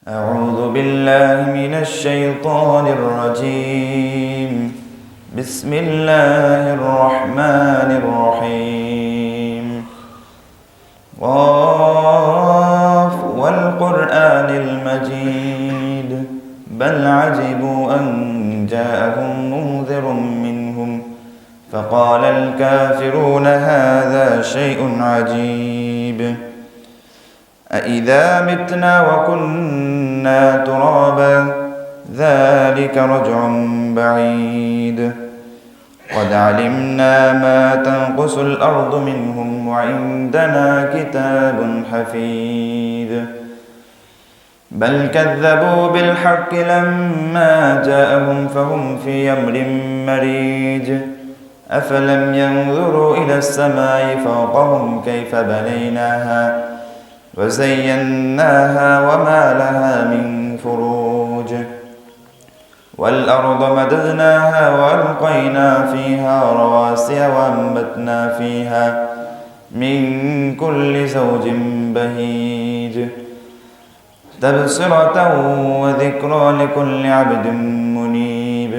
أعوذ بالله من الشيطان الرجيم. بسم الله الرحمن الرحيم. قاف والقرآن المجيد بل عجبوا أن جاءهم منذر منهم فقال الكافرون هذا شيء عجيب أإذا متنا وكنا ترابا ذلك رجع بعيد قد علمنا ما تنقص الأرض منهم وعندنا كتاب حفيظ بل كذبوا بالحق لما جاءهم فهم في أمر مريج أفلم ينظروا إلى السماء فوقهم كيف بنيناها وزيناها وما لها من فروج والأرض مددناها وألقينا فيها رواسي وأنبتنا فيها من كل زوج بهيج تبصرة وذكرى لكل عبد منيب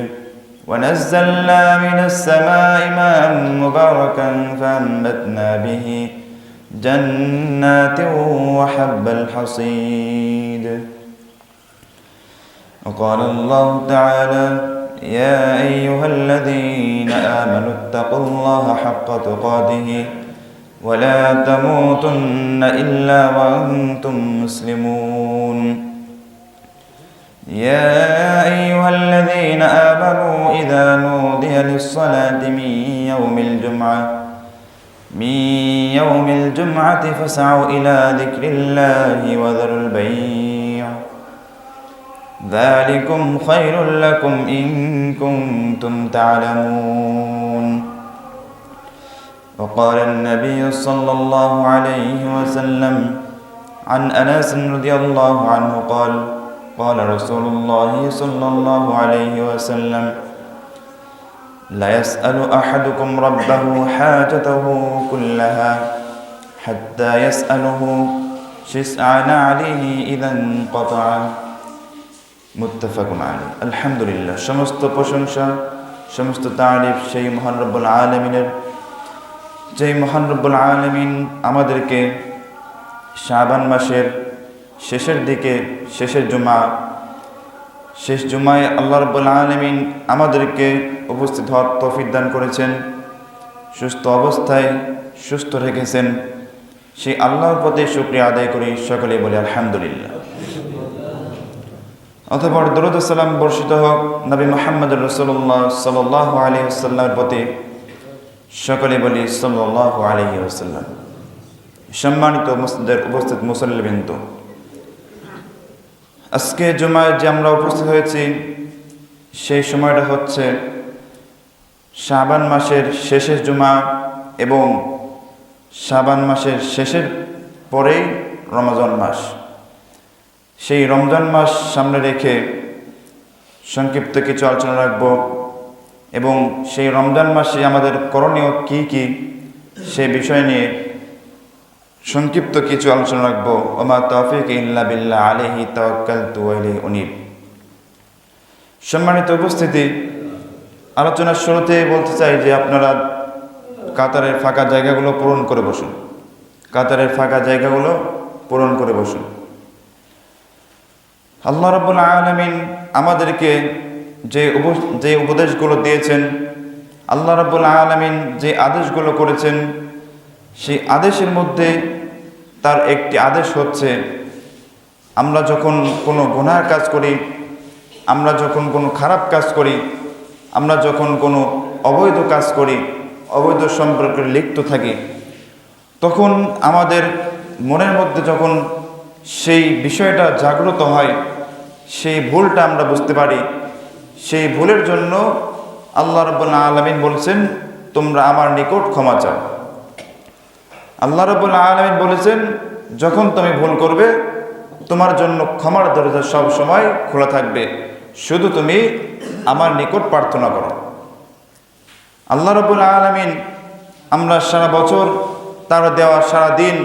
ونزلنا من السماء ماء مباركا فأنبتنا به جنات وحب الحصيد وقال الله تعالى يا أيها الذين آمنوا اتقوا الله حق تقاته ولا تموتن إلا وأنتم مسلمون يا أيها الذين آمنوا إذا نودي للصلاة من يوم الجمعة فاسعوا إلى ذكر الله وذروا البيع ذلكم خير لكم إن كنتم تعلمون وقال النبي صلى الله عليه وسلم عن أنس رضي الله عنه قال قال رسول الله صلى الله عليه وسلم لا يسأل أحدكم ربه حاجته كلها حتى يسأله شسع نعله إذا انقطع মুত্তাফাকুন আলাইহি। আলহামদুলিল্লাহ, সমস্ত প্রশংসা সমস্ত তারিফ সেই মহান রব্বুল আলামিনের, যেই মহান রব্বুল আলামিন আমাদেরকে শাবান মাসের শেষের দিকে শেষ জুমায় আল্লাহ রব্বুল আলামিন আমাদেরকে উপস্থিত হওয়ার তৌফিক দান করেছেন, সুস্থ অবস্থায় সুস্থ রেখেছেন। সেই আল্লাহর প্রতি শুকরিয়া আদায় করি, সকলে বলি আলহামদুলিল্লাহ। অতঃপর দরুদ ও সালাম বর্ষিত হোক নবী মুহাম্মদ রাসূলুল্লাহ সাল্লাল্লাহু আলাইহি ওয়াসাল্লামের প্রতি, সকলে বলি সাল্লাল্লাহু আলাইহি ওয়াসাল্লাম। সম্মানিত মসজিদের উপস্থিত মুসল্লিবৃন্দ, আজকে জুমায় যে আমরা উপস্থিত হয়েছি সেই সময়টা হচ্ছে শাবান মাসের শেষের জুমা এবং শাবান মাসের শেষের পরেই রমজান মাস। সেই রমজান মাস সামনে রেখে সংক্ষিপ্ত কিছু আলোচনা রাখব এবং সেই রমজান মাসে আমাদের করণীয় কি কি সে বিষয় নিয়ে সংক্ষিপ্ত কিছু আলোচনা রাখব। ওমা তৌফিক ইল্লা বিল্লাহ আলাইহি তাওয়াক্কালতু ওয়া ইলাইহি উনীব। সম্মানিত উপস্থিতি, আলোচনার শুরুতে বলতে চাই যে আপনারা কাতারের ফাঁকা জায়গাগুলো পূরণ করে বসুন। কাতারের ফাঁকা জায়গাগুলো পূরণ করে বসুন। আল্লাহ রাব্বুল আলামিন আমাদেরকে যে উপদেশগুলো দিয়েছেন, আল্লাহ রাব্বুল আলামিন যে আদেশগুলো করেছেন, সেই আদেশের মধ্যে তার একটি আদেশ হচ্ছে আমরা যখন কোনো গুনাহ কাজ করি, আমরা যখন কোনো খারাপ কাজ করি, আমরা যখন কোনো অবৈধ কাজ করি, অবৈধ সম্পর্কে লিপ্ত থাকি, তখন আমাদের মনের মধ্যে যখন সেই বিষয়টা জাগ্রত হয়, সেই ভুলটা আমরা বুঝতে পারি, সেই ভুলের জন্য আল্লাহ রাব্বুল আলামিন বলছেন তোমরা আমার নিকট ক্ষমা চাও। আল্লাহ রাব্বুল আলামিন বলেছেন যখন তুমি ভুল করবে তোমার জন্য ক্ষমার দরজা সব সময় খোলা থাকবে, শুধু তুমি আমার নিকট প্রার্থনা করো। আল্লাহ রাব্বুল আলামিন আমরা সারা বছর তার দেওয়া সারা দিন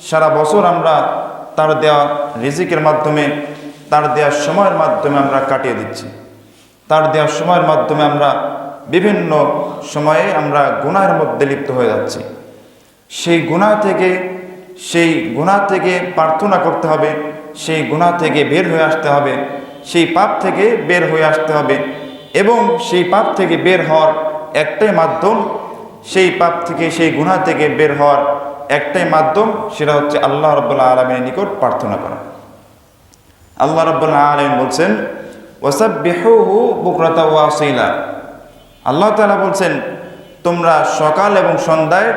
সারা বছর আমরা তার দেওয়া রিজিকের মাধ্যমে তার দেওয়ার সময়ের মাধ্যমে আমরা কাটিয়ে দিচ্ছি। তার দেওয়ার সময়ের মাধ্যমে আমরা বিভিন্ন সময়ে আমরা গুনাহের মধ্যে লিপ্ত হয়ে যাচ্ছি। সেই গুনাহ থেকে প্রার্থনা করতে হবে, সেই গুনাহ থেকে বের হয়ে আসতে হবে, সেই পাপ থেকে বের হয়ে আসতে হবে। এবং সেই পাপ থেকে বের হওয়ার একটাই মাধ্যম, সেই পাপ থেকে সেই গুনাহ থেকে বের হওয়ার একটাই মাধ্যম, সেটা হচ্ছে আল্লাহ রাব্বুল আলামিনের নিকট প্রার্থনা করা। আল্লাহ রাব্বুল আলামিন বলছেন ওয়াসাব্বিহুহু বুকরাতা ওয়া আসীলা। আল্লাহ তাআলা বলছেন তোমরা সকাল এবং সন্ধ্যায়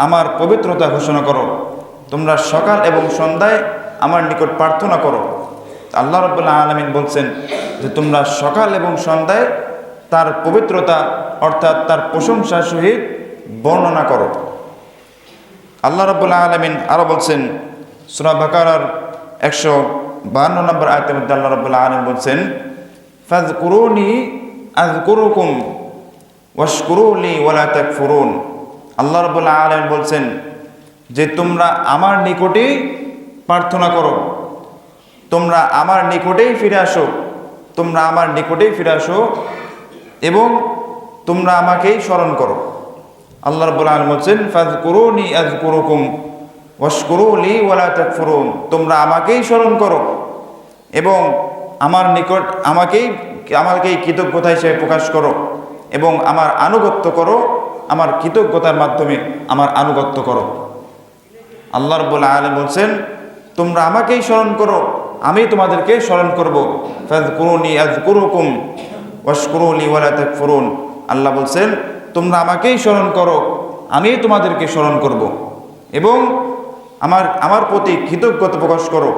আমার পবিত্রতা ঘোষণা করো, তোমরা সকাল এবং সন্ধ্যায় আমার নিকট প্রার্থনা করো। আল্লাহ রাব্বুল আলামিন বলছেন যে তোমরা সকাল এবং সন্ধ্যায় তার পবিত্রতা অর্থাৎ তার প্রশংসার সহিত বর্ণনা করো। আল্লাহ রাব্বুল আলামিন আরো বলছেন সূরা বাকারার 152 নম্বর আয়াতের মধ্যে আল্লাহ রাব্বুল আলামিন বলছেন ফাযকুরুনি আযকুরুকুম ওয়াশকুরুলি ওয়ালা তাকফুরুন। আল্লাহ রাব্বুল আলামিন বলছেন যে তোমরা আমার নিকটেই প্রার্থনা করো, তোমরা আমার নিকটেই ফিরে আসো, তোমরা আমার নিকটেই ফিরে আসো এবং তোমরা আমাকেই স্মরণ করো। আল্লাহ রাব্বুল আলামিন বলছেন ফাযকুরুনি আযকুরুকুম ওয়াশকুরুলি ওয়ালা তাকফুরুন। তোমরা আমাকেই স্মরণ করো এবং আমার নিকট আমাকেই কৃতজ্ঞতা হিসেবে প্রকাশ করো এবং আমার আনুগত্য করো, আমার কৃতজ্ঞতার মাধ্যমে আমার আনুগত্য করো। আল্লাহ রাব্বুল আলামিন বলছেন তোমরা আমাকেই স্মরণ করো, আমি তোমাদেরকে স্মরণ করব। ফাযকুরুনি আযকুরুকুম ওয়াশকুরুলি ওয়ালা তাকফুরুন। আল্লাহ বলছেন তোমরা আমাকেই স্মরণ করো, আমি তোমাদেরকে স্মরণ করব এবং আমার প্রতি কৃতজ্ঞতা প্রকাশ করো,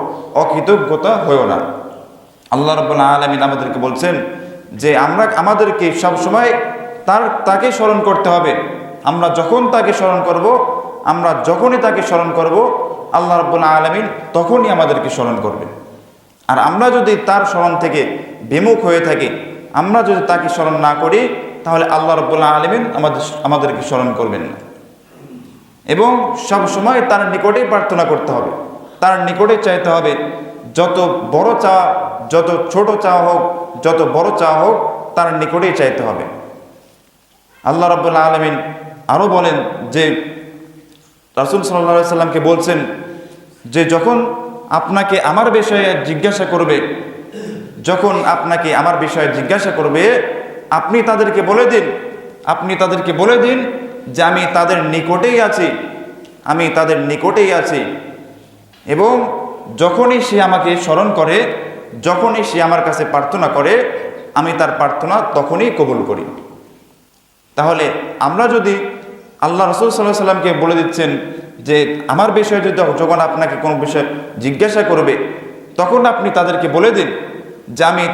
অকৃতজ্ঞতা হইও না। আল্লাহ রাব্বুল আলামিন আমাদেরকে বলছেন যে আমাদেরকে সবসময় তাকে স্মরণ করতে হবে। আমরা যখন তাকে স্মরণ করব, আমরা যখনই তাকে স্মরণ করব, আল্লাহ রাব্বুল আলামিন তখনই আমাদেরকে স্মরণ করবে। আর আমরা যদি তার স্মরণ থেকে বিমুখ হয়ে থাকি, আমরা যদি তাকে স্মরণ না করি, তাহলে আল্লাহ রাব্বুল আলামিন আমাদেরকে স্মরণ করবেন না। এবং সব সময় তার নিকটেই প্রার্থনা করতে হবে, তার নিকটে চাইতে হবে। যত বড় চাওয়া, যত ছোট চাওয়া হোক, যত বড় চাওয়া হোক, তার নিকটেই চাইতে হবে। আল্লাহ রাব্বুল আলামিন আরও বলেন যে রাসূল সাল্লাল্লাহু আলাইহি সাল্লামকে বলছেন যে যখন আপনাকে আমার বিষয়ে জিজ্ঞাসা করবে, যখন আপনাকে আমার বিষয়ে জিজ্ঞাসা করবে, আপনি তাদেরকে বলে দিন যে আমি তাদের নিকটেই আছি, আমি তাদের নিকটেই আছি। এবং যখনই সে আমাকে স্মরণ করে, যখনই সে আমার কাছে প্রার্থনা করে, আমি তার প্রার্থনা তখনই কবুল করি। তাহলে আমরা যদি আল্লাহ রাসূল সাল্লাল্লাহু আলাইহি সাল্লামকে বলে দিচ্ছেন যে আমার বিষয়ে যখন আপনাকে কোনো বিষয় জিজ্ঞাসা করবে, তখন আপনি তাদেরকে বলে দিন যে আমি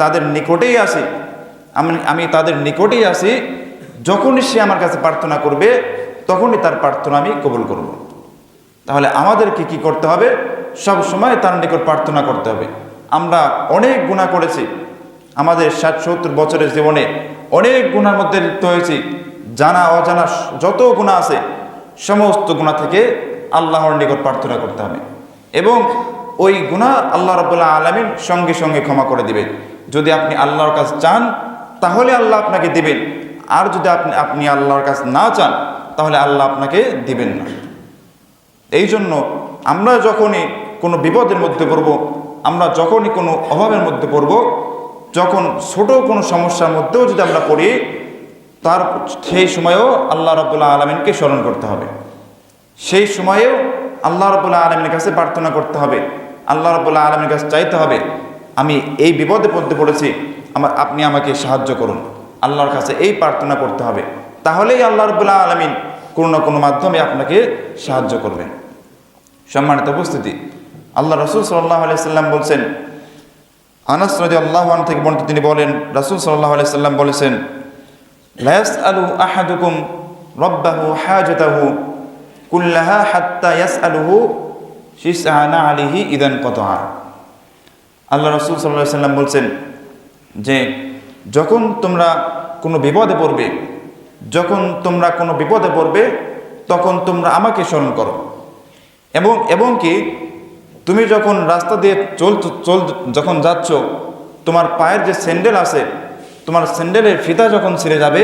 তাদের নিকটেই আছি, আমি তাদের নিকটেই আছি। যখনই সে আমার কাছে প্রার্থনা করবে, তখনই তার প্রার্থনা আমি কবুল করব। তাহলে আমাদেরকে কি করতে হবে? সব সময় তার নিকট প্রার্থনা করতে হবে। আমরা অনেক গুনাহ করেছি, আমাদের 60-70 বছরের জীবনে অনেক গুনার মধ্যে লিপ্ত হয়েছি। জানা অজানা যত গুনাহ আছে, সমস্ত গুনাহ থেকে আল্লাহর নিকট প্রার্থনা করতে হবে এবং ওই গুনাহ আল্লাহ রাব্বুল আলামিন সঙ্গে সঙ্গে ক্ষমা করে দিবেন। যদি আপনি আল্লাহর কাছে চান, তাহলে আল্লাহ আপনাকে দিবেন, আর যদি আপনি আল্লাহর কাছে না চান, তাহলে আল্লাহ আপনাকে দিবেন না। এই জন্য আমরা যখনই কোনো বিপদের মধ্যে পড়ব, আমরা যখনই কোনো অভাবের মধ্যে পড়ব, যখন ছোট কোনো সমস্যার মধ্যেও যদি আমরা পড়ি, সেই সময়েও আল্লাহ রাব্বুল আলামিনকে স্মরণ করতে হবে। সেই সময়েও আল্লাহ রাব্বুল আলামিনের কাছে প্রার্থনা করতে হবে, আল্লাহ রাব্বুল আলামিনের কাছে চাইতে হবে আমি এই বিপদে পড়তে পড়েছি, আপনি আমাকে সাহায্য করুন। আল্লাহর কাছে এই প্রার্থনা করতে হবে, তাহলেই আল্লাহ রাব্বুল আলামিন কোনো না কোনো মাধ্যমে আপনাকে সাহায্য করবেন। সম্মানিত উপস্থিতি, আল্লাহ রাসূল সাল্লাল্লাহু আলাইহি সাল্লাম বলছেন, আনাস রাদিয়াল্লাহু আনহু থেকে বর্ণিত, তিনি বলেন রাসূল সাল্লাল্লাহু আলাইহি সাল্লাম বলেছেন, লা ইয়াসআলু আহাদুকুম রাব্বাহু হাজাতাহু কুল্লাহা হাত্তা ইয়াসআলুহু শিসআনা আলাইহি ইদান কতআ। আল্লাহ রাসূল সাল্লাল্লাহু আলাইহি সাল্লাম বলছেন যে যখন তোমরা কোনো বিপদে পড়বে, তখন তোমরা আমাকে স্মরণ করো এবং কি তুমি যখন রাস্তা দিয়ে যখন যাচ্ছ, তোমার পায়ের যে স্যান্ডেল আছে, তোমার স্যান্ডেলের ফিতা যখন ছিঁড়ে যাবে,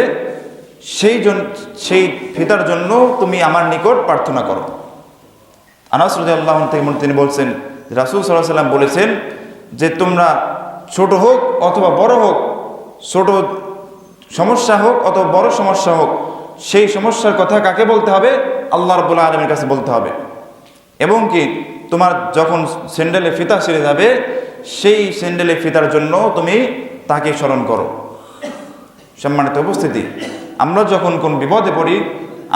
সেই ফিতার জন্য তুমি আমার নিকট প্রার্থনা করো। আনাস রাদিয়াল্লাহু আনহু থেকে তিনি বলছেন, রাসূল সাল্লাল্লাহু আলাইহি ওয়াসাল্লাম বলেছেন যে তোমরা ছোট হোক অথবা বড় হোক, ছোট সমস্যা হোক অথবা বড় সমস্যা হোক, সেই সমস্যার কথা কাকে বলতে হবে? আল্লাহ রাব্বুল আলামিনের কাছে বলতে হবে। এবং কি তোমার যখন স্যান্ডেলে ফিতা ছিঁড়ে যাবে, সেই স্যান্ডেলে ফিতার জন্য তুমি তাকে স্মরণ করো। সম্মানিত উপস্থিতি, আমরা যখন কোন বিপদে পড়ি,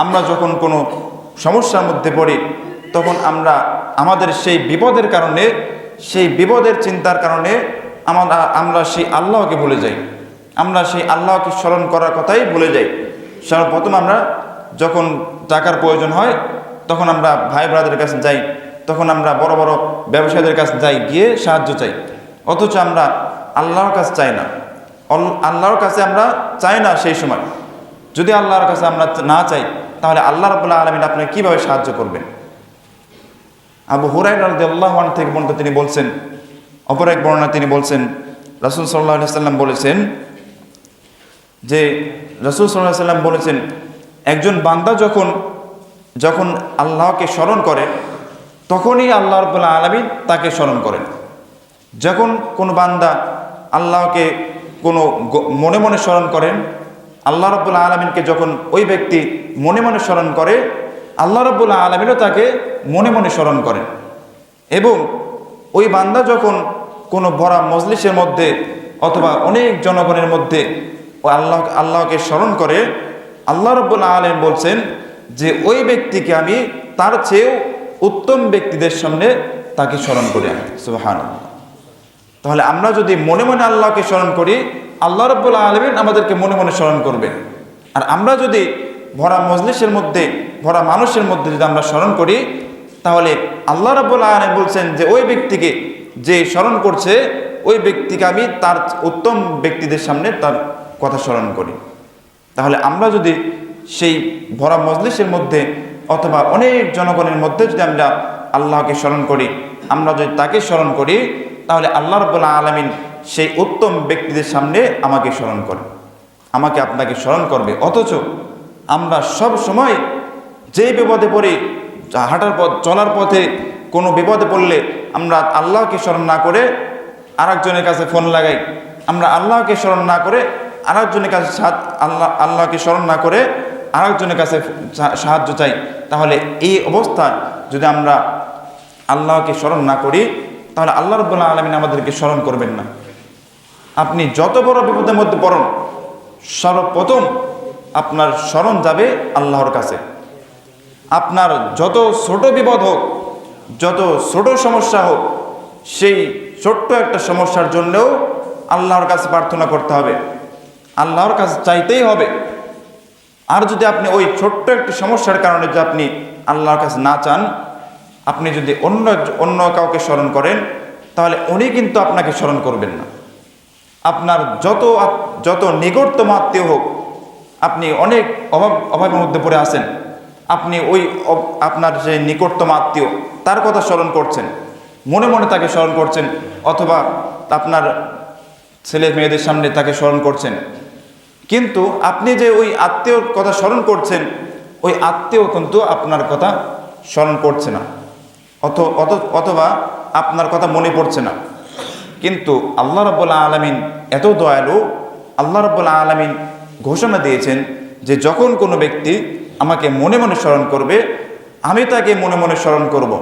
আমরা যখন কোনো সমস্যার মধ্যে পড়ি, তখন আমাদের সেই বিপদের কারণে, সেই বিপদের চিন্তার কারণে আমরা সেই আল্লাহকে ভুলে যাই। আমরা সেই আল্লাহকে স্মরণ করার কথাই ভুলে যাই। সর্বপ্রথম আমরা যখন টাকার প্রয়োজন হয়, তখন আমরা ভাই ব্রাদারের কাছে যাই, তখন আমরা বড় বড় ব্যবসায়ীদের কাছে যাই, গিয়ে সাহায্য চাই। অথচ আমরা আল্লাহর কাছে চাই না। আল্লাহর কাছে আমরা চাই না। সেই সময় যদি আল্লাহর কাছে আমরা না চাই, তাহলে আল্লাহ রাব্বুল আলামিন আপনাকে কীভাবে সাহায্য করবেন? আবু হুরায়রা রাদিয়াল্লাহু আনহু থেকে বর্ণিত, তিনি বলছেন, অপর এক বর্ণনা তিনি বলছেন, রাসূল সাল্লাল্লাহু আলাইহি সাল্লাম বলেছেন যে রাসূল সাল্লাল্লাহু আলাইহি সাল্লাম বলেছেন, একজন বান্দা যখন আল্লাহকে স্মরণ করে, তখনই আল্লাহ রাব্বুল আলামিন তাকে স্মরণ করেন। যখন কোনো বান্দা আল্লাহকে মনে মনে স্মরণ করেন, আল্লাহ রাব্বুল আলামিনকে যখন ওই ব্যক্তি মনে মনে স্মরণ করে, আল্লাহ রাব্বুল আলামিনও তাকে মনে মনে স্মরণ করেন। এবং ওই বান্দা যখন কোনো বড় মজলিসের মধ্যে অথবা অনেক জনগণের মধ্যে আল্লাহকে স্মরণ করে, আল্লাহ রাব্বুল আলামিন বলছেন যে ওই ব্যক্তিকে আমি তার চেয়েও উত্তম ব্যক্তিদের সামনে তাকে স্মরণ করি। সুবহানাল্লাহ। তাহলে আমরা যদি মনে মনে আল্লাহকে স্মরণ করি, আল্লাহ রাব্বুল আলামিন আমাদেরকে মনে মনে স্মরণ করবে। আর আমরা যদি ভরা মজলিসের মধ্যে, ভরা মানুষের মধ্যে যদি আমরা স্মরণ করি, তাহলে আল্লাহ রাব্বুল আলামিন বলছেন যে ওই ব্যক্তিকে যে স্মরণ করছে, ওই ব্যক্তিকে আমি তার উত্তম ব্যক্তিদের সামনে তার কথা স্মরণ করি। তাহলে আমরা যদি সেই ভরা মজলিসের মধ্যে অথবা অনেক জনগণের মধ্যে যদি আমরা আল্লাহকে স্মরণ করি, আমরা যদি তাকে স্মরণ করি, তাহলে আল্লাহ রাব্বুল আলামিন সেই উত্তম ব্যক্তিদের সামনে আমাকে স্মরণ করে, আমাকে আপনাকে স্মরণ করবে। অথচ আমরা সব সময় যেই বিপদে পড়ি, চলার পথে কোনো বিপদে পড়লে আমরা আল্লাহকে স্মরণ না করে আরেকজনের কাছে ফোন লাগাই। আমরা আল্লাহকে স্মরণ না করে আরেকজনের কাছে আল্লাহকে স্মরণ না করে আরেকজনের কাছে সাহায্য চাই। তাহলে এই অবস্থায় যদি আমরা আল্লাহকে স্মরণ না করি, তাহলে আল্লাহ রাব্বুল আলামিন আমাদেরকে স্মরণ করবেন না। আপনি যত বড় বিপদের মধ্যে পড়ুন, সর্বপ্রথম আপনার স্মরণ যাবে আল্লাহর কাছে। আপনার যত ছোট বিপদ হোক, যত ছোট সমস্যা হোক, সেই ছোট্ট একটা সমস্যার জন্যও আল্লাহর কাছে প্রার্থনা করতে হবে, আল্লাহর কাছে চাইতেই হবে। আর যদি আপনি ওই ছোট্ট একটি সমস্যার কারণে যদি আপনি আল্লাহর কাছে না চান, আপনি যদি অন্য কাউকে স্মরণ করেন, তাহলে উনি কিন্তু আপনাকে স্মরণ করবেন না। আপনার যত নিকটতম আত্মীয় হোক, আপনি অনেক অভাবের মধ্যে পড়ে আছেন, আপনি আপনার যে নিকটতম আত্মীয় তার কথা স্মরণ করছেন, মনে মনে তাকে স্মরণ করছেন, অথবা আপনার ছেলে মেয়েদের সামনে তাকে স্মরণ করছেন, কিন্তু আপনি যে ওই আত্মীয়র কথা স্মরণ করছেন, ওই আত্মীয় কিন্তু আপনার কথা স্মরণ করছে না, অথবা আপনার কথা মনে পড়ছে না। কিন্তু আল্লাহ রাব্বুল আলামিন এত দয়ালু, আল্লাহ রাব্বুল আলামিন ঘোষণা দিয়েছেন যে যখন কোনো ব্যক্তি আমাকে মনে মনে স্মরণ করবে, আমি তাকে মনে মনে স্মরণ করব।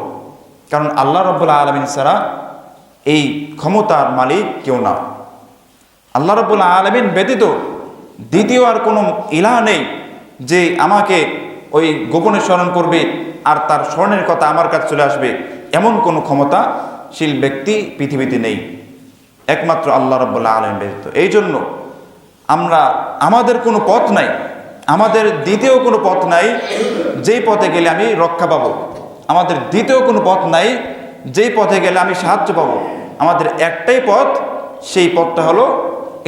কারণ আল্লাহ রাব্বুল আলামিন ছাড়া এই ক্ষমতার মালিক কেউ না। আল্লাহ রাব্বুল আলামিন ব্যতীত দ্বিতীয় আর কোনো ইলাহ নেই যে আমাকে ওই গোপনে স্মরণ করবে আর তার স্মরণের কথা আমার কাছে চলে আসবে, এমন কোনো ক্ষমতাশীল ব্যক্তি পৃথিবীতে নেই, একমাত্র আল্লাহ রাব্বুল আলামিন ব্যতীত। এই জন্য আমাদের কোনো পথ নাই, আমাদের দ্বিতীয় কোনো পথ নাই যেই পথে গেলে আমি রক্ষা পাবো। আমাদের দ্বিতীয় কোনো পথ নাই যেই পথে গেলে আমি সাহায্য পাবো। আমাদের একটাই পথ, সেই পথটা হলো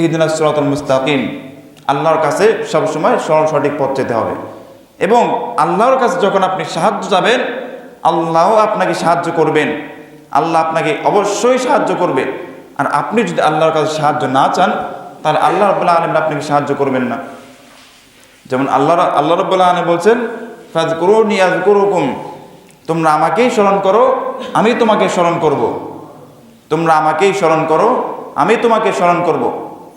ইহদিনাস সিরাতাল মুস্তাকিম। আল্লাহর কাছে সবসময় সঠিক পথ যেতে হবে। এবং আল্লাহর কাছে যখন আপনি সাহায্য চাবেন, আল্লাহ আপনাকে সাহায্য করবেন। আল্লাহ আপনাকে অবশ্যই সাহায্য করবে। আর আপনি যদি আল্লাহর কাছে সাহায্য না চান, তাহলে আল্লাহ রাব্বুল আলামিন আপনাকে সাহায্য করবেন না। যেমন আল্লাহ রাব্বুল আলামিন বলছেন, ফাযকুরুনি আযকুরুকুম, তোমরা আমাকেই স্মরণ করো, আমি তোমাকে স্মরণ করব। তোমরা আমাকেই স্মরণ করো, আমি তোমাকে স্মরণ করব।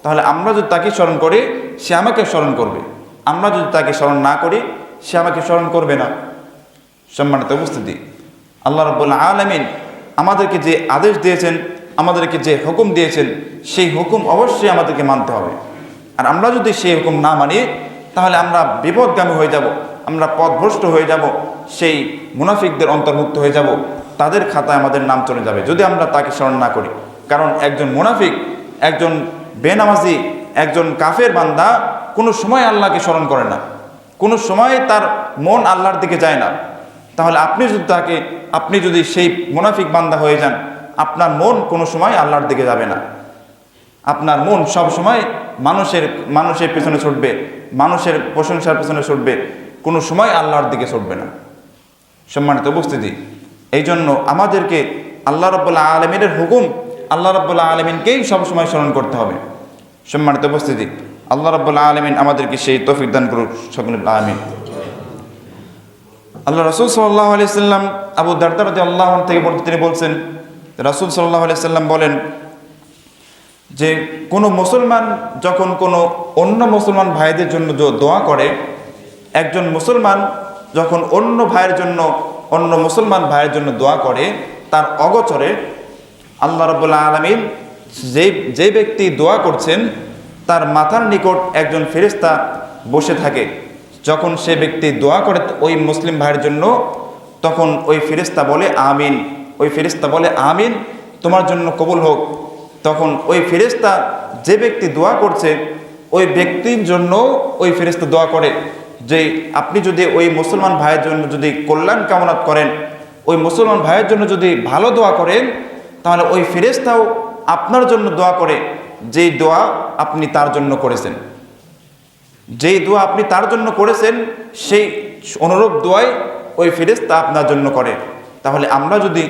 তাহলে আমরা যদি তাকে স্মরণ করি, সে আমাকে স্মরণ করবে। আমরা যদি তাকে স্মরণ না করি, সে আমাকে স্মরণ করবে না। সম্মানিত উপস্থিতি, আল্লাহ রাব্বুল আলামিন আমাদেরকে যে আদেশ দিয়েছেন, আমাদেরকে যে হুকুম দিয়েছেন, সেই হুকুম অবশ্যই আমাদেরকে মানতে হবে। আর আমরা যদি সেই হুকুম না মানি, তাহলে আমরা বিপদগামী হয়ে যাব, আমরা পথভ্রষ্ট হয়ে যাব, সেই মুনাফিকদের অন্তর্ভুক্ত হয়ে যাব, তাদের খাতায় আমাদের নাম চলে যাবে যদি আমরা তাকে স্মরণ না করি। কারণ একজন মুনাফিক, একজন বেনামাজি, একজন কাফের বান্দা কোনো সময় আল্লাহকে স্মরণ করে না, কোনো সময় তার মন আল্লাহর দিকে যায় না। তাহলে আপনি যদি সেই মুনাফিক বান্দা হয়ে যান, আপনার মন কোনো সময় আল্লাহর দিকে যাবে না। আপনার মন সব সময় মানুষের পেছনে ছুটবে, মানুষের প্রশংসার পেছনে ছুটবে, কোনো সময় আল্লাহর দিকে ছুটবে না। সম্মানিত উপস্থিতি, এই জন্য আমাদেরকে আল্লাহ রাব্বুল আলামিনের হুকুম, আল্লাহ রাব্বুল আলামিনকেই সবসময় স্মরণ করতে হবে। সম্মানিত উপস্থিতি, আল্লাহ রাব্বুল আলামিন আমাদেরকে সেই তৌফিক দান করুক, সকলে আমিন। আল্লাহ রাসূল সাল্লাল্লাহু আলাইহি সাল্লাম আবু দারদা রাদিয়াল্লাহু আনহু থেকে তিনি বলছেন, রাসূল সাল্লাল্লাহু আলাইহি সাল্লাম বলেন যে কোনো মুসলমান যখন কোনো অন্য মুসলমান ভাইদের জন্য দোয়া করে, একজন মুসলমান যখন অন্য মুসলমান ভাইয়ের জন্য দোয়া করে, তার অগোচরে আল্লাহ রাব্বুল আলামিন যে ব্যক্তি দোয়া করছেন তার মাথার নিকট একজন ফেরেশতা বসে থাকে। যখন সে ব্যক্তি দোয়া করে ওই মুসলিম ভাইয়ের জন্য, তখন ওই ফেরেশতা বলে আমিন, ওই ফেরেশতা বলে আমিন, তোমার জন্য কবুল হোক। তখন ওই ফেরেশতা, যে ব্যক্তি দোয়া করছে ওই ব্যক্তির জন্য ওই ফেরেশতা দোয়া করে যে আপনি যদি ওই মুসলমান ভাইয়ের জন্য যদি কল্যাণ কামনা করেন, ওই মুসলমান ভাইয়ের জন্য যদি ভালো দোয়া করেন, তাহলে ওই ফেরেশতাও আপনার জন্য দোয়া করে যেই দোয়া আপনি তার জন্য করেছেন। যেই দোয়া আপনি তার জন্য করেছেন, সেই অনুরূপ দোয়াই ওই ফেরেশতা আপনার জন্য করে। তাহলে আমরা যদি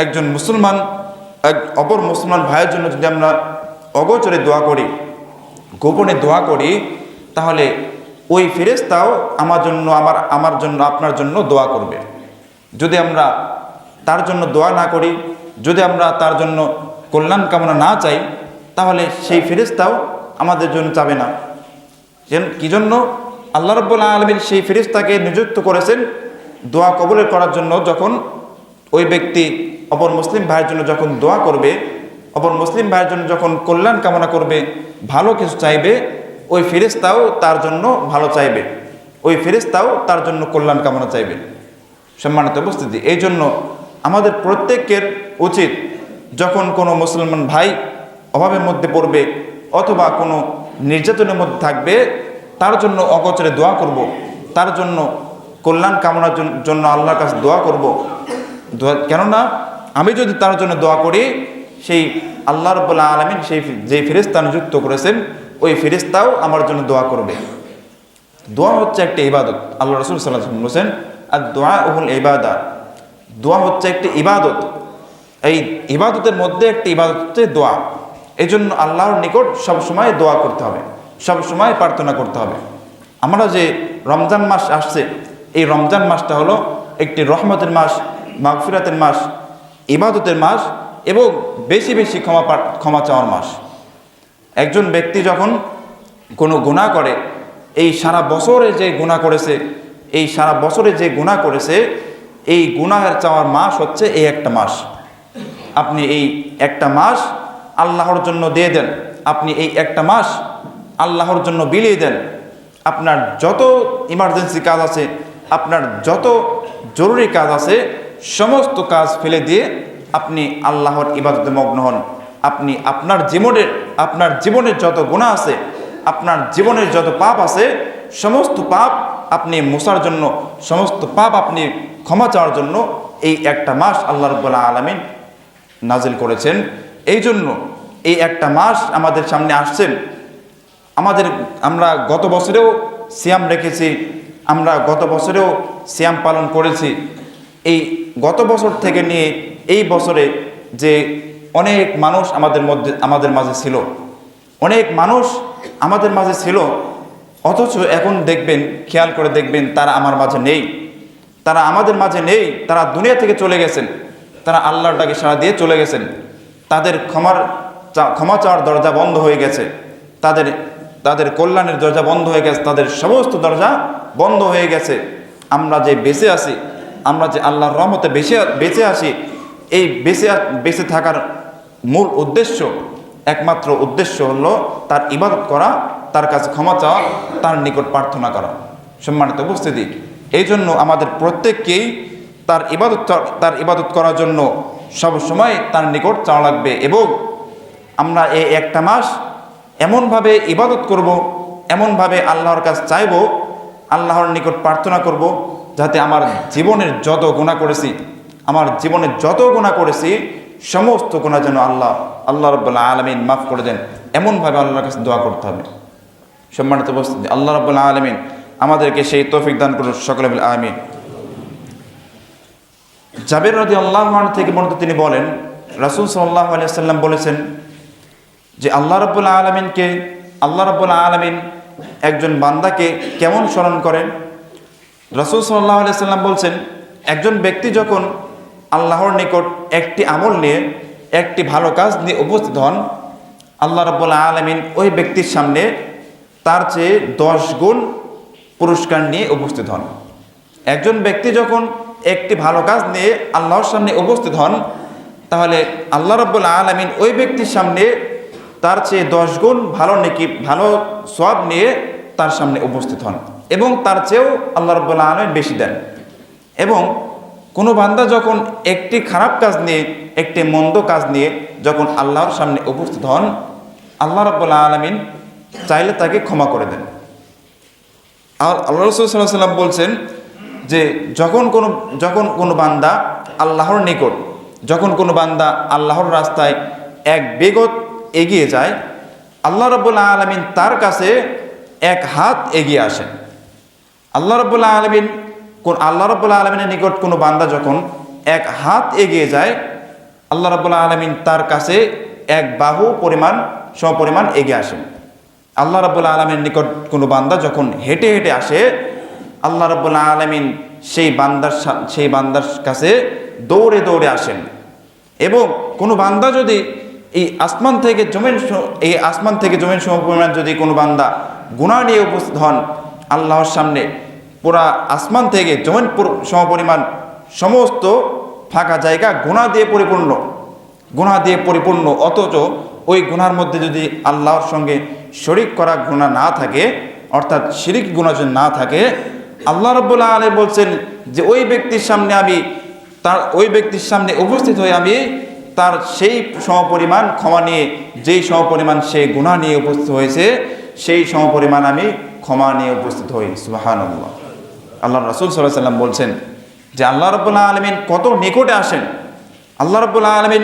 একজন মুসলমান অপর মুসলমান ভাইয়ের জন্য যদি আমরা অগোচরে দোয়া করি, গোপনে দোয়া করি, তাহলে ওই ফেরেশতাও আমার জন্য আপনার জন্য দোয়া করবে। যদি আমরা তার জন্য দোয়া না করি, যদি আমরা তার জন্য কল্যাণ কামনা না চাই, তাহলে সেই ফেরেশতাও আমাদের জন্য চাবে না। কি জন্য? আল্লাহ রাব্বুল আলামিন সেই ফেরেশতাকে নিযুক্ত করেছেন দোয়া কবুল করার জন্য। যখন ওই ব্যক্তি অপর মুসলিম ভাইয়ের জন্য যখন দোয়া করবে, অপর মুসলিম ভাইয়ের জন্য যখন কল্যাণ কামনা করবে, ভালো কিছু চাইবে, ওই ফেরেশতাও তার জন্য ভালো চাইবে, ওই ফেরেশতাও তার জন্য কল্যাণ কামনা চাইবে। সম্মানিত উপস্থিতি, এই জন্য আমাদের প্রত্যেকের উচিত যখন কোনো মুসলমান ভাই অভাবের মধ্যে পড়বে অথবা কোনো নির্যাতনের মধ্যে থাকবে, তার জন্য অগোচরে দোয়া করব, তার জন্য কল্যাণ কামনার জন্য আল্লাহর কাছে দোয়া করব। কেননা আমি যদি তার জন্য দোয়া করি, সেই আল্লাহ রাব্বুল আলামিন যে ফেরেশতা নিযুক্ত করেছেন, ওই ফেরেশতাও আমার জন্য দোয়া করবে। দোয়া হচ্ছে একটা ইবাদত। আল্লাহ রাসূল সাল্লাল্লাহু আলাইহি ওয়াসাল্লাম বলেছেন, আদ-দুআউল ইবাদা, দোয়া হচ্ছে একটি ইবাদত। এই ইবাদতের মধ্যে একটি ইবাদত হচ্ছে দোয়া। এই জন্য আল্লাহর নিকট সবসময় দোয়া করতে হবে, সবসময় প্রার্থনা করতে হবে। আমরা যে রমজান মাস আসছে, এই রমজান মাসটা হলো একটি রহমতের মাস, মাগফিরাতের মাস, ইবাদতের মাস এবং বেশি বেশি ক্ষমা চাওয়ার মাস। একজন ব্যক্তি যখন কোনো গুনাহ করে, এই সারা বছরে যে গুনাহ করেছে, এই গুনাহের চাওয়ার মাস হচ্ছে এই একটা মাস। আপনি এই একটা মাস আল্লাহর জন্য দিয়ে দেন, আপনি এই একটা মাস আল্লাহর জন্য বিলিয়ে দেন। আপনার যত ইমার্জেন্সি কাজ আছে, আপনার যত জরুরি কাজ আছে, সমস্ত কাজ ফেলে দিয়ে আপনি আল্লাহর ইবাদতে মগ্ন হন। আপনি আপনার জীবনের যত গুনাহ আছে, আপনার জীবনের যত পাপ আছে, সমস্ত পাপ আপনি মোছার জন্য, সমস্ত পাপ আপনি ক্ষমা চাওয়ার জন্য এই একটা মাস আল্লাহ রাব্বুল আলামিন নাজিল করেছেন। এই জন্য এই একটা মাস আমাদের সামনে আসছেন। আমরা গত বছরেও সিয়াম রেখেছি, আমরা গত বছরেও সিয়াম পালন করেছি। এই গত বছর থেকে নিয়ে এই বছরে যে অনেক মানুষ আমাদের মাঝে ছিল, অনেক মানুষ আমাদের মাঝে ছিল, অথচ এখন দেখবেন, খেয়াল করে দেখবেন, তারা আমার মাঝে নেই, তারা আমাদের মাঝে নেই, তারা দুনিয়া থেকে চলে গেছেন, তারা আল্লাহর ডাকে সাড়া দিয়ে চলে গেছেন, তাদের ক্ষমা চাওয়ার দরজা বন্ধ হয়ে গেছে, তাদের কল্যাণের দরজা বন্ধ হয়ে গেছে, তাদের সমস্ত দরজা বন্ধ হয়ে গেছে। আমরা যে বেঁচে আছি, আমরা যে আল্লাহর রহমতে বেঁচে আছি, এই বেঁচে থাকার মূল উদ্দেশ্য, একমাত্র উদ্দেশ্য হলো তার ইবাদত করা, তার কাছে ক্ষমা চাওয়া, তার নিকট প্রার্থনা করা। সম্মানিত উপস্থিতি, এই জন্য আমাদের প্রত্যেককেই তার ইবাদত করার জন্য সবসময় তার নিকট চাওয়া লাগবে। এবং আমরা এই একটা মাস এমনভাবে ইবাদত করব, এমনভাবে আল্লাহর কাছে চাইব, আল্লাহর নিকট প্রার্থনা করব, যাতে আমার জীবনের যত গুনাহ করেছি সমস্ত গুনাহ যেন আল্লাহ রাব্বুল আলামিন মাফ করে দেন, এমনভাবে আল্লাহর কাছে দোয়া করতে হবে। সম্মানিত উপস্থিতি, আল্লাহ রাব্বুল আলামিন আমাদেরকে সেই তৌফিক দান করুন, সকলে বলে আমিন। জাবের রাদিয়াল্লাহু আনহু থেকে বর্ণিত, তিনি বলেন, রাসূল সাল্লাল্লাহু আলাইহি ওয়াসাল্লাম বলেছেন যে আল্লাহ রাব্বুল আলামিন একজন বান্দাকে কেমন স্মরণ করেন। রাসূল সাল্লাল্লাহু আলাইহি ওয়াসাল্লাম বলছেন, একজন ব্যক্তি যখন আল্লাহর নিকট একটি আমল নিয়ে, একটি ভালো কাজ নিয়ে উপস্থিত হন, আল্লাহ রাব্বুল আলামিন ওই ব্যক্তির সামনে তার চেয়ে 10 গুণ পুরস্কার নিয়ে উপস্থিত হন। একজন ব্যক্তি যখন একটি ভালো কাজ নিয়ে আল্লাহর সামনে উপস্থিত হন, তাহলে আল্লাহ রাব্বুল আলামিন ওই ব্যক্তির সামনে তার চেয়ে 10 গুণ ভালো সওয়াব নিয়ে তার সামনে উপস্থিত হন, এবং তার চেয়েও আল্লাহ রাব্বুল আলামিন বেশি দেন। এবং কোনো বান্দা যখন একটি খারাপ কাজ নিয়ে, একটি মন্দ কাজ নিয়ে যখন আল্লাহর সামনে উপস্থিত হন, আল্লাহ রাব্বুল আলামিন চাইলে তাকে ক্ষমা করে দেন। আর আল্লাহ রাসূল সাল্লাল্লাহু আলাইহি ওয়াসাল্লাম বলছেন যে যখন কোনো বান্দা আল্লাহর নিকট, যখন কোনো বান্দা আল্লাহর রাস্তায় এক বেগত এগিয়ে যায়, আল্লাহ রাব্বুল আলামিন তার কাছে এক হাত এগিয়ে আসেন। আল্লাহ রাব্বুল আলামিনের নিকট কোনো বান্দা যখন এক হাত এগিয়ে যায়, আল্লাহ রাব্বুল আলামিন তার কাছে এক বাহু সমপরিমাণ এগিয়ে আসেন। আল্লাহ রাব্বুল আলামিনের নিকট কোনো বান্দা যখন হেঁটে হেঁটে আসে, আল্লাহ রাব্বুল আলামিন সেই বান্দার কাছে দৌড়ে দৌড়ে আসেন। এবং কোনো বান্দা যদি এই আসমান থেকে জমিন সমপরিমাণ যদি কোনো বান্দা গুনাহ নিয়ে উপস্থিত হন আল্লাহর সামনে, পুরা আসমান থেকে জমিন সমপরিমাণ সমস্ত ফাঁকা জায়গা গুনাহ দিয়ে পরিপূর্ণ, অথচ ওই গুনার মধ্যে যদি আল্লাহর সঙ্গে শরিক করা গুনাহ না থাকে, অর্থাৎ শিরিক গুনাহ যদি না থাকে, আল্লাহ রাব্বুল আলামিন বলছেন যে ওই ব্যক্তির সামনে উপস্থিত হয়ে আমি তার সেই সমপরিমাণ ক্ষমা নিয়ে, যেই সমপরিমাণ সে গুনাহ নিয়ে উপস্থিত হয়েছে, সেই সমপরিমাণ আমি ক্ষমা নিয়ে উপস্থিত হই। সুবহানাল্লাহ। আল্লাহ রাসূল সাল্লাল্লাহু আলাইহি ওয়াসাল্লাম বলছেন যে আল্লাহ রাব্বুল আলামিন কত নিকটে আসেন। আল্লাহ রাব্বুল আলামিন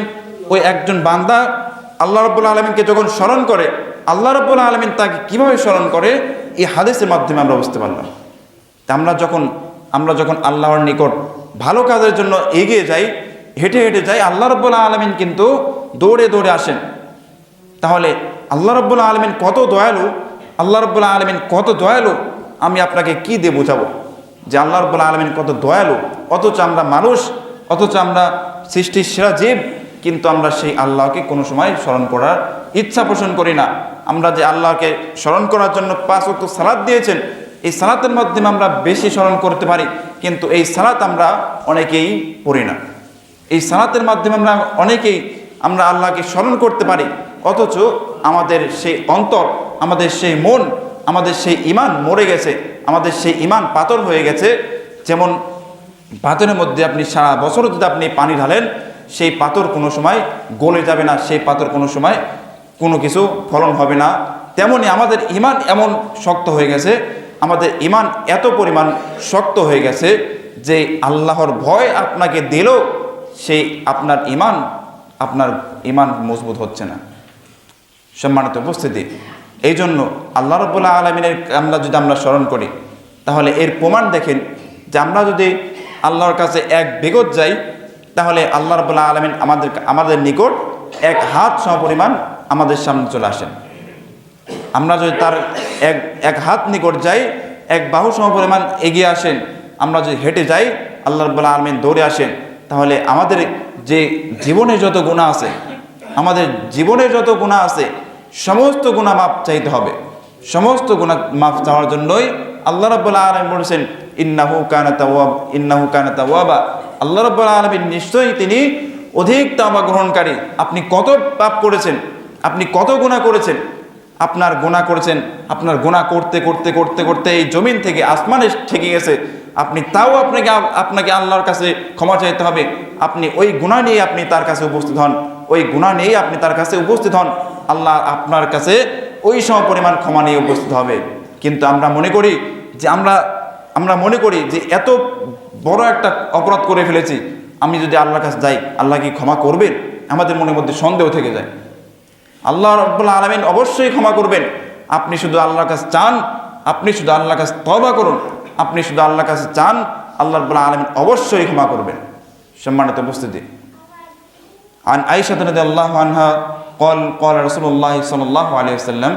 ওই একজন বান্দা আল্লাহ রাব্বুল আলামিনকে যখন স্মরণ করে, আল্লাহ রাব্বুল আলামিন তাকে কিভাবে স্মরণ করে, এই হাদিসের মাধ্যমে আমরা বুঝতে পারলাম। আমরা যখন আল্লাহর নিকট ভালো কাজের জন্য এগিয়ে যাই, হেঁটে হেঁটে যাই, আল্লাহ রাব্বুল আলামিন কিন্তু দৌড়ে দৌড়ে আসেন। তাহলে আল্লাহ রাব্বুল আলামিন কত দয়ালু, আমি আপনাকে কি দিয়ে বোঝাবো যে আল্লাহ রাব্বুল আলামিন কত দয়ালু। অথচ আমরা মানুষ, অথচ আমরা সৃষ্টির সেরা জীব, কিন্তু আমরা সেই আল্লাহকে কোনো সময় স্মরণ করার ইচ্ছা পোষণ করি না। আমরা যে আল্লাহকে স্মরণ করার জন্য 5 ওয়াক্ত সালাত দিয়েছেন, এই সালাতের মাধ্যমে আমরা বেশি স্মরণ করতে পারি, কিন্তু এই সালাত আমরা অনেকেই পড়ি না। এই সালাতের মাধ্যমে আমরা আল্লাহকে স্মরণ করতে পারি, অথচ আমাদের সেই অন্তর, আমাদের সেই মন, আমাদের সেই ঈমান মরে গেছে, আমাদের সেই ঈমান পাথর হয়ে গেছে। যেমন পাথরের মধ্যে আপনি সারা বছর যদি আপনি পানি ঢালেন, সেই পাথর কোনো সময় গলে যাবে না, সেই পাথর কোনো সময় কোনো কিছু ফলন হবে না। তেমনি আমাদের ঈমান এমন শক্ত হয়ে গেছে, আমাদের ঈমান এত পরিমাণ শক্ত হয়ে গেছে যে আল্লাহর ভয় আপনাকে দিলেও সেই আপনার ঈমান মজবুত হচ্ছে না। সম্মানিত উপস্থিতি, এই জন্য আল্লাহ রাব্বুল আলামিনের আমরা স্মরণ করি, তাহলে এর প্রমাণ দেখেন যে আমরা যদি আল্লাহর কাছে এক বিগত যাই, তাহলে আল্লাহ রাব্বুল আলামিন আমাদের নিকট এক হাত সমপরিমাণ আমাদের সামনে চলে আসেন। আমরা যদি তার এক হাত নিকট যাই, এক বাহু সমপরিমাণ এগিয়ে আসেন, আমরা যদি হেঁটে যাই, আল্লাহ রাব্বুল আলামিন দৌড়ে আসেন, তাহলে আমাদের যে জীবনে যত গুনাহ আছে, আমাদের জীবনে যত গুনাহ আছে, সমস্ত গুনাহ মাফ চাইতে হবে। সমস্ত গুনাহ মাফ চাওয়ার জন্যই আল্লাহ রাব্বুল আলামিন বলেছেন ইন্নাহু কানা তাওয়াবা। আল্লাহ রাব্বুল আলামিন নিশ্চয়ই তিনি অধিক তাওবা গ্রহণকারী। আপনি কত পাপ করেছেন, আপনি কত গুনাহ করেছেন, আপনার গুনাহ করতে করতে করতে করতে এই জমিন থেকে আসমানে ঠেকে গেছে, আপনি তাও আপনাকে আল্লাহর কাছে ক্ষমা চাইতে হবে। আপনি ওই গুনাহ নিয়ে আপনি তার কাছে উপস্থিত হন, ওই গুনাহ নিয়েই আপনি তার কাছে উপস্থিত হন, আল্লাহ আপনার কাছে ওই সমপরিমাণ ক্ষমা নিয়ে উপস্থিত হবে। কিন্তু আমরা মনে করি যে এত বড় একটা অপরাধ করে ফেলেছি, আমি যদি আল্লাহর কাছে যাই, আল্লাহ কি ক্ষমা করবেন? আমাদের মনের মধ্যে সন্দেহ থেকে যায়। আল্লাহ রাব্বুল আলামিন অবশ্যই ক্ষমা করবেন। আপনি শুধু আল্লাহর কাছে চান, আপনি শুধু আল্লাহর কাছে তওবা করুন, আপনি শুধু আল্লাহর কাছে চান, আল্লাহ রাব্বুল আলামিন অবশ্যই ক্ষমা করবেন। সম্মানিত উপস্থিতি, আন আয়েশা রাদিয়াল্লাহু আনহা قال رسول الله صلى الله عليه وسلم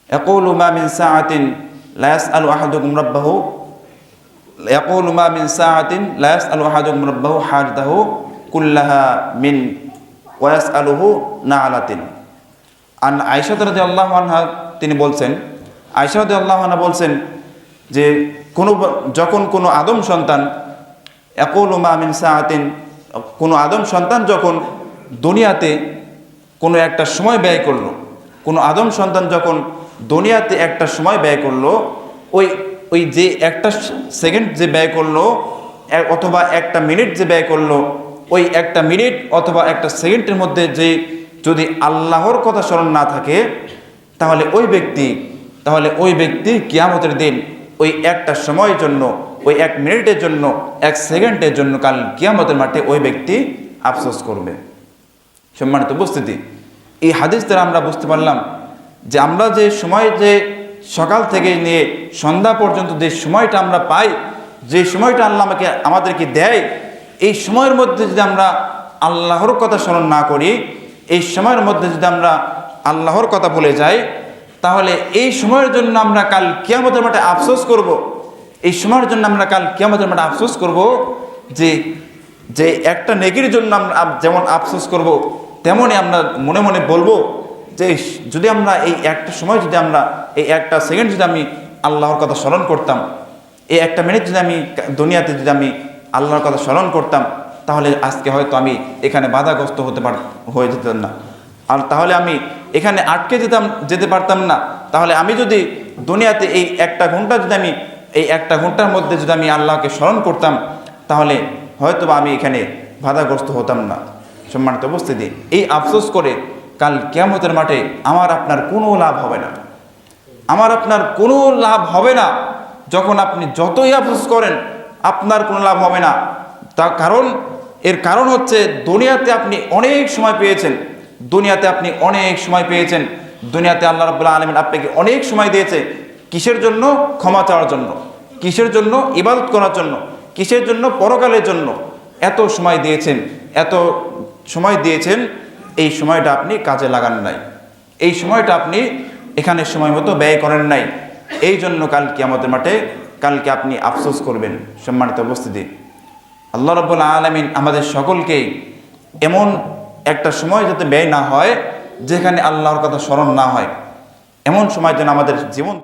يقول ما من ساعة لا يسأل أحدكم ربه حاجته كلها من ويسأله نعلة। আন আয়েশা রাদিয়াল্লাহু আনহা তিনি বলছেন, আয়েশা রাদিয়াল্লাহু আনহা বলছেন যে যখন কোনো আদম সন্তান কোনো আদম সন্তান যখন দুনিয়াতে কোনো একটা সময় ব্যয় করলো, কোনো আদম সন্তান যখন দুনিয়াতে একটা সময় ব্যয় করলো, ওই যে একটা সেকেন্ড যে ব্যয় করলো অথবা একটা মিনিট যে ব্যয় করলো, ওই একটা মিনিট অথবা একটা সেকেন্ডের মধ্যে যে যদি আল্লাহর কথা স্মরণ না থাকে, তাহলে ওই ব্যক্তি কিয়ামতের দিন ওই একটা সময়ের জন্য, ওই এক মিনিটের জন্য, এক সেকেন্ডের জন্য কাল কিয়ামতের মাঠে ওই ব্যক্তি আফসোস করবে। সম্মানিত উপস্থিতি, এই হাদিস দ্বারা আমরা বুঝতে পারলাম যে আমরা যে সময়, যে সকাল থেকে নিয়ে সন্ধ্যা পর্যন্ত যে সময়টা আমরা পাই, যে সময়টা আল্লাহ আমাদেরকে দেয়, এই সময়ের মধ্যে যদি আমরা আল্লাহর কথা স্মরণ না করি, এই সময়ের মধ্যে যদি আমরা আল্লাহর কথা ভুলে যাই, তাহলে এই সময়ের জন্য আমরা কাল কিয়ামতের মাঠে আফসোস করব। এই সময়ের জন্য আমরা কাল কিয়ামতের মাঠে আফসোস করব যে একটা নেকির জন্য আমরা যেমন আফসোস করব, তেমনই আমরা মনে মনে বলবো যে যদি আমরা এই একটা সময়, যদি আমরা এই একটা সেকেন্ড যদি আমি আল্লাহর কথা স্মরণ করতাম, এই একটা মিনিট যদি আমি দুনিয়াতে যদি আমি আল্লাহর কথা স্মরণ করতাম, তাহলে আজকে হয়তো আমি এখানে বাধাগ্রস্ত হয়ে যেতাম না, আর তাহলে আমি এখানে আটকে যেতে পারতাম না। তাহলে আমি যদি দুনিয়াতে এই একটা ঘন্টা যদি আমি এই একটা ঘন্টার মধ্যে যদি আমি আল্লাহকে স্মরণ করতাম, তাহলে হয়তো বা আমি এখানে বাধাগ্রস্ত হতাম না। সম্মানিত উপস্থিতি, এই আফসোস করে কাল কিয়ামতের মাঠে আমার আপনার কোনো লাভ হবে না, আমার আপনার কোনো লাভ হবে না। যখন আপনি যতই আফসোস করেন, আপনার কোনো লাভ হবে না। এর কারণ হচ্ছে দুনিয়াতে আপনি অনেক সময় পেয়েছেন, দুনিয়াতে আল্লাহ রাব্বুল আলামিন আপনাকে অনেক সময় দিয়েছে। কিসের জন্য? ক্ষমা চাওয়ার জন্য। কিসের জন্য? ইবাদত করার জন্য। কিসের জন্য? পরকালের জন্য। এত সময় দিয়েছেন, এই সময়টা আপনি কাজে লাগান নাই, এই সময়টা আপনি এখানে সময় মতো ব্যয় করেন নাই। এই জন্য কাল কিয়ামতের মাঠে কালকে আপনি আফসোস করবেন। সম্মানিত উপস্থিতি, আল্লাহ রাব্বুল আলামিন আমাদের সকলকেই এমন একটা সময় যাতে ব্যয় না হয় যেখানে আল্লাহর কথা স্মরণ না হয়, এমন সময় যেন আমাদের জীবন